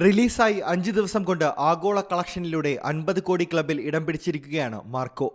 റിലീസായി 5 ദിവസം കൊണ്ട് ആഗോള കളക്ഷനിലൂടെ 50 കോടി ക്ലബിൽ ഇടം പിടിച്ചിരിക്കുകയാണ് മാർക്കോ.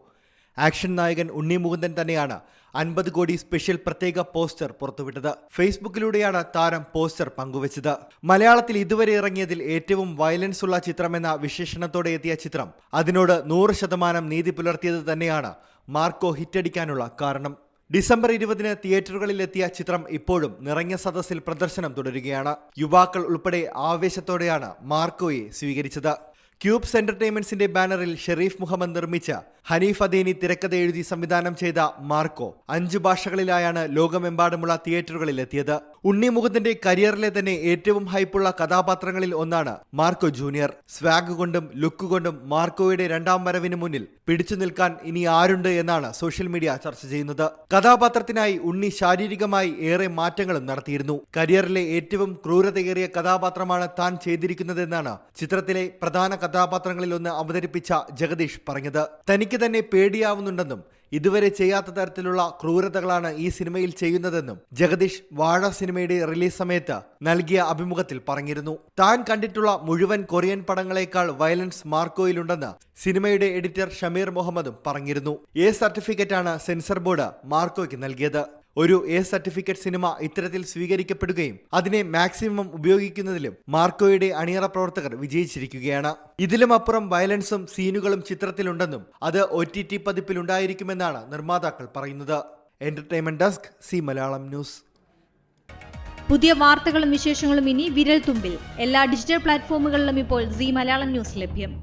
ആക്ഷൻ നായകൻ ഉണ്ണി മുകുന്ദൻ തന്നെയാണ് 50 കോടി സ്പെഷ്യൽ പ്രത്യേക പോസ്റ്റർ പുറത്തുവിട്ടത്. ഫേസ്ബുക്കിലൂടെയാണ് താരം പോസ്റ്റർ പങ്കുവച്ചത്. മലയാളത്തിൽ ഇതുവരെ ഇറങ്ങിയതിൽ ഏറ്റവും വയലൻസ് ഉള്ള ചിത്രമെന്ന വിശേഷണത്തോടെ എത്തിയ ചിത്രം അതിനോട് 100% നീതി പുലർത്തിയത് തന്നെയാണ് മാർക്കോ ഹിറ്റടിക്കാനുള്ള കാരണം. ഡിസംബർ 20-ന് തിയേറ്ററുകളിലെത്തിയ ചിത്രം ഇപ്പോഴും നിറഞ്ഞ സദസ്സിൽ പ്രദർശനം തുടരുകയാണ്. യുവാക്കൾ ഉൾപ്പെടെ ആവേശത്തോടെയാണ് മാർക്കോയെ സ്വീകരിച്ചത്. ക്യൂബ്സ് എന്റർടൈൻമെന്റ്സിന്റെ ബാനറിൽ ഷെരീഫ് മുഹമ്മദ് നിർമ്മിച്ച ഹനീഫ് അദേനി തിരക്കഥ എഴുതി സംവിധാനം ചെയ്ത മാർക്കോ 5 ഭാഷകളിലായാണ് ലോകമെമ്പാടുമുള്ള തിയേറ്ററുകളിലെത്തിയത്. ഉണ്ണി മുകുന്ദന്റെ കരിയറിലെ തന്നെ ഏറ്റവും ഹൈപ്പുള്ള കഥാപാത്രങ്ങളിൽ ഒന്നാണ് മാർക്കോ ജൂനിയർ. സ്വാഗ് കൊണ്ടും ലുക്ക് കൊണ്ടും മാർക്കോയുടെ രണ്ടാം വരവിന് മുന്നിൽ പിടിച്ചു നിൽക്കാൻ ഇനി ആരുണ്ട് എന്നാണ് സോഷ്യൽ മീഡിയ ചർച്ച ചെയ്യുന്നത്. കഥാപാത്രത്തിനായി ഉണ്ണി ശാരീരികമായി ഏറെ മാറ്റങ്ങളും നടത്തിയിരുന്നു. കരിയറിലെ ഏറ്റവും ക്രൂരതയേറിയ കഥാപാത്രമാണ് താൻ ചെയ്തിരിക്കുന്നതെന്നാണ് ചിത്രത്തിലെ പ്രധാന കഥാപാത്രങ്ങളിൽ ഒന്ന് അവതരിപ്പിച്ച ജഗദീഷ് പറഞ്ഞത്. തനിക്ക് തന്നെ പേടിയാവുന്നുണ്ടെന്നും ഇതുവരെ ചെയ്യാത്ത തരത്തിലുള്ള ക്രൂരതകളാണ് ഈ സിനിമയിൽ ചെയ്യുന്നതെന്നും ജഗദീഷ് വാഴ സിനിമയുടെ റിലീസ് സമയത്ത് നൽകിയ അഭിമുഖത്തിൽ പറഞ്ഞിരുന്നു. താൻ കണ്ടിട്ടുള്ള മുഴുവൻ കൊറിയൻ പടങ്ങളെക്കാൾ വയലൻസ് മാർക്കോയിലുണ്ടെന്ന് സിനിമയുടെ എഡിറ്റർ ഷമീർ മുഹമ്മദും പറഞ്ഞിരുന്നു. എ സർട്ടിഫിക്കറ്റാണ് സെൻസർ ബോർഡ് മാർക്കോയ്ക്ക് നൽകിയത്. ഒരു എ സർട്ടിഫിക്കറ്റ് സിനിമ ഇത്തരത്തിൽ സ്വീകരിക്കപ്പെടുകയും അതിനെ മാക്സിമം ഉപയോഗിക്കുന്നതിലും മാർക്കോയുടെ അണിയറ പ്രവർത്തകർ വിജയിച്ചിരിക്കുകയാണ്. ഇതിലും അപ്പുറം വയലൻസും സീനുകളും ചിത്രത്തിലുണ്ടെന്നും അത് OTT പതിപ്പിൽ ഉണ്ടായിരിക്കുമെന്നാണ് നിർമ്മാതാക്കൾ പറയുന്നത്. Entertainment desk, C Malayalam news. പുതിയ വാർത്തകളും വിശേഷങ്ങളും ഇനി വിരൽ തുമ്പിൽ. എല്ലാ ഡിജിറ്റൽ പ്ലാറ്റ്ഫോമുകളിലും ഇപ്പോൾ സി മലയാളം ന്യൂസ് ലഭ്യം.